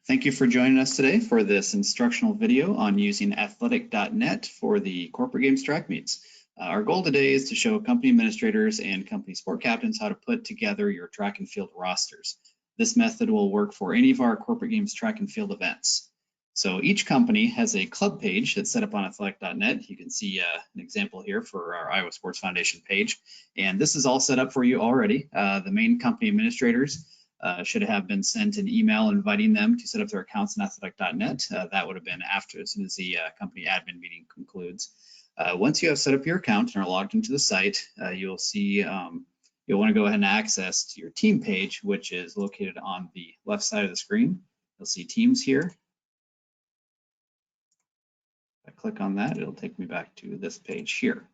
Thank you for joining us today for this instructional video on using athletic.net for the corporate games track meets. Our goal today is to show company administrators and company sport captains how to put together your track and field rosters. This method will work for any of our corporate games track and field events. So each company has a club page that's set up on athletic.net. You can see an example here for our Iowa Sports Foundation page. And this is all set up for you already. The main company administrators should have been sent an email inviting them to set up their accounts in athletic.net. That would have been after, as soon as the company admin meeting concludes. Once you have set up your account and are logged into the site, you'll see you'll want to go ahead and access to your team page, which is located on the left side of the screen. You'll see teams here. If I click on that, it'll take me back to this page here.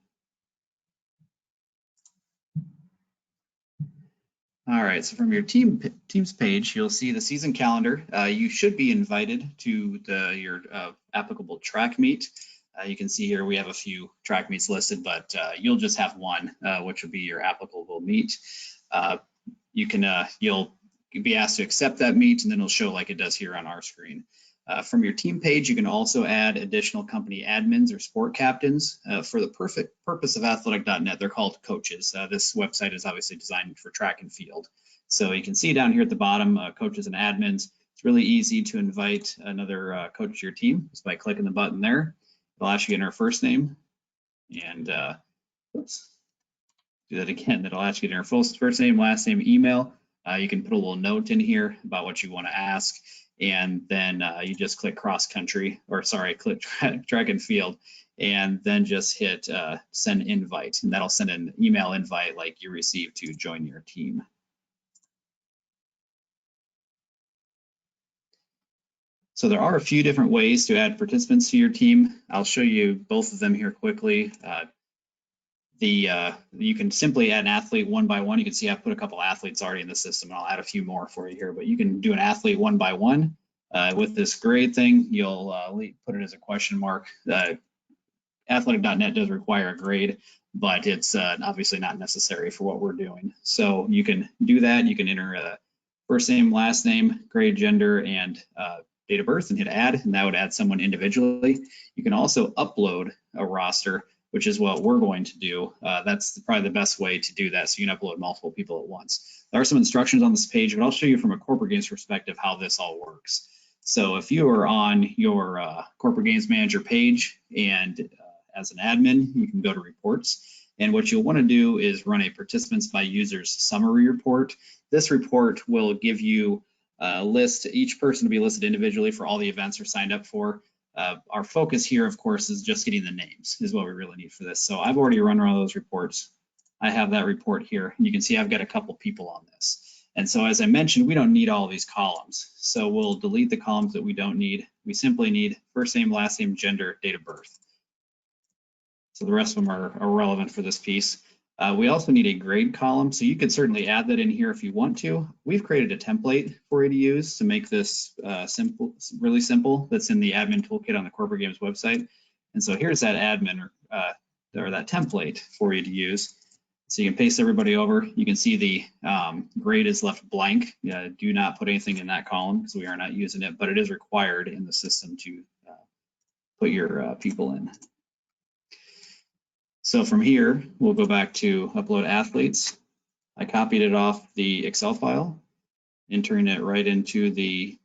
All right, so from your teams page, you'll see the season calendar. You should be invited to your applicable track meet. You can see here we have a few track meets listed, but you'll just have one, which will be your applicable meet. You'll be asked to accept that meet, and then it'll show like it does here on our screen. From your team page, you can also add additional company admins or sport captains. For the perfect purpose of athletic.net, they're called coaches. This website is obviously designed for track and field. So you can see down here at the bottom, coaches and admins. It's really easy to invite another coach to your team just by clicking the button there. It'll ask you to enter first name, and oops, do that again. It'll ask you to enter first name, last name, email. You can put a little note in here about what you want to ask. And then you just click click track and field, and then just hit send invite, and that'll send an email invite like you received to join your team. So there are a few different ways to add participants to your team. I'll show you both of them here quickly. You can simply add an athlete one by one. You can see I've put a couple athletes already in the system, and I'll add a few more for you here, but you can do an athlete one by one. With this grade thing, you'll put it as a question mark. Athletic.net does require a grade, but it's obviously not necessary for what we're doing. So you can do that. You can enter first name, last name, grade, gender, and date of birth, and hit add, and that would add someone individually. You can also upload a roster, which is what we're going to do. That's probably the best way to do that, so you can upload multiple people at once. There are some instructions on this page, but I'll show you from a corporate games perspective how this all works. So if you are on your corporate games manager page, and as an admin, you can go to reports. And what you'll want to do is run a participants by users summary report. This report will give you a list, each person to be listed individually for all the events they're signed up for. Our focus here, of course, is just getting the names is what we really need for this. So I've already run one of those reports. I have that report here, and you can see I've got a couple people on this. And so, as I mentioned, we don't need all of these columns. So we'll delete the columns that we don't need. We simply need first name, last name, gender, date of birth. So the rest of them are irrelevant for this piece. We also need a grade column, so you could certainly add that in here if you want to. We've created a template for you to use to make this really simple. That's in the admin toolkit on the Corporate Games website. And so here's that admin or that template for you to use. So you can paste everybody over. You can see the grade is left blank. Do not put anything in that column because we are not using it, but it is required in the system to put your people in. So from here, we'll go back to upload athletes. I copied it off the Excel file, entering it right into the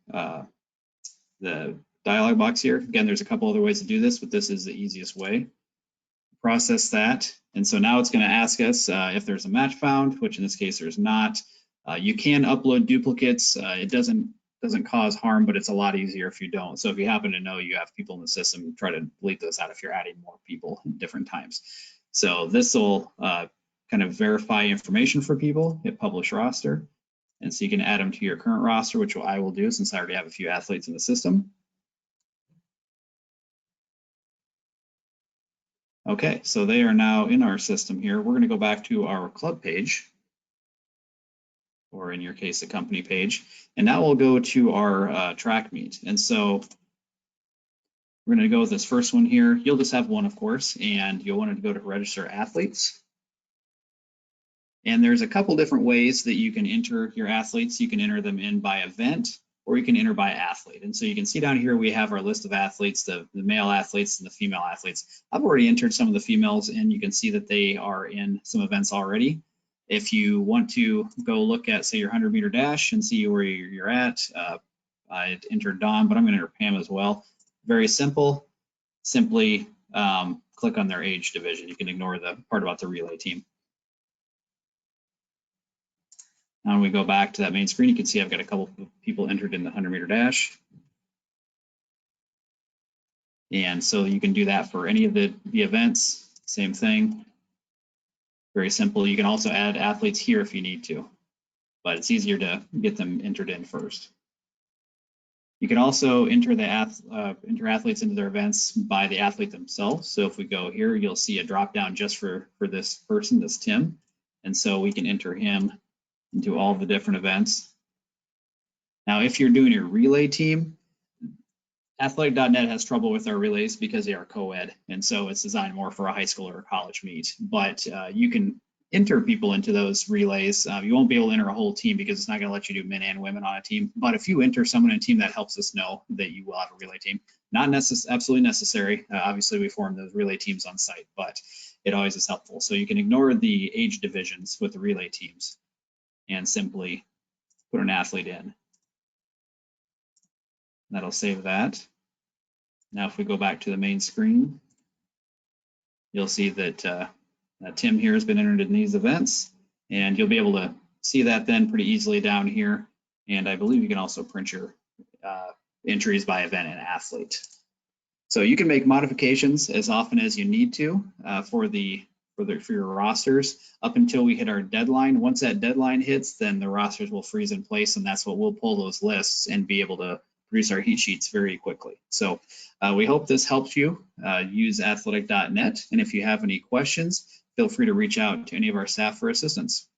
dialog box here. Again, there's a couple other ways to do this, but this is the easiest way. Process that, and so now it's going to ask us if there's a match found, which in this case there's not. You can upload duplicates. It doesn't cause harm, but it's a lot easier if you don't. So if you happen to know you have people in the system, try to delete those out if you're adding more people at different times. So this will kind of verify information for people, hit publish roster, and so you can add them to your current roster, which I will do since I already have a few athletes in the system. Okay, so they are now in our system here. We're going to go back to our club page, or in your case, the company page, and now we'll go to our track meet. And so we're going to go with this first one here. You'll just have one, of course, and you'll want to go to register athletes. And there's a couple different ways that you can enter your athletes. You can enter them in by event, or you can enter by athlete. And so you can see down here we have our list of athletes, the male athletes and the female athletes. I've already entered some of the females and you can see that they are in some events already. If you want to go look at, say, your 100-meter dash and see where you're at, I entered Dawn, but I'm going to enter Pam as well. Very simple. Simply click on their age division. You can ignore the part about the relay team. Now when we go back to that main screen, you can see I've got a couple of people entered in the 100-meter dash. And so you can do that for any of the events, same thing. Very simple. You can also add athletes here if you need to, but it's easier to get them entered in first. You can also enter the enter athletes into their events by the athlete themselves. So if we go here, you'll see a drop down just for this person, this Tim. And so we can enter him into all the different events. Now, if you're doing a relay team, Athletic.net has trouble with our relays because they are co-ed, and so it's designed more for a high school or a college meet. But you can enter people into those relays. You won't be able to enter a whole team because it's not going to let you do men and women on a team. But if you enter someone in a team, that helps us know that you will have a relay team. Not absolutely necessary. Obviously, we form those relay teams on site, but it always is helpful. So you can ignore the age divisions with the relay teams and simply put an athlete in. That'll save that. Now, if we go back to the main screen, you'll see that Tim here has been entered in these events, and you'll be able to see that then pretty easily down here. And I believe you can also print your entries by event and athlete. So you can make modifications as often as you need to for your rosters up until we hit our deadline. Once that deadline hits, then the rosters will freeze in place, and that's what we'll pull those lists and be able to produce our heat sheets very quickly. So we hope this helps you use athletic.net. And if you have any questions, feel free to reach out to any of our staff for assistance.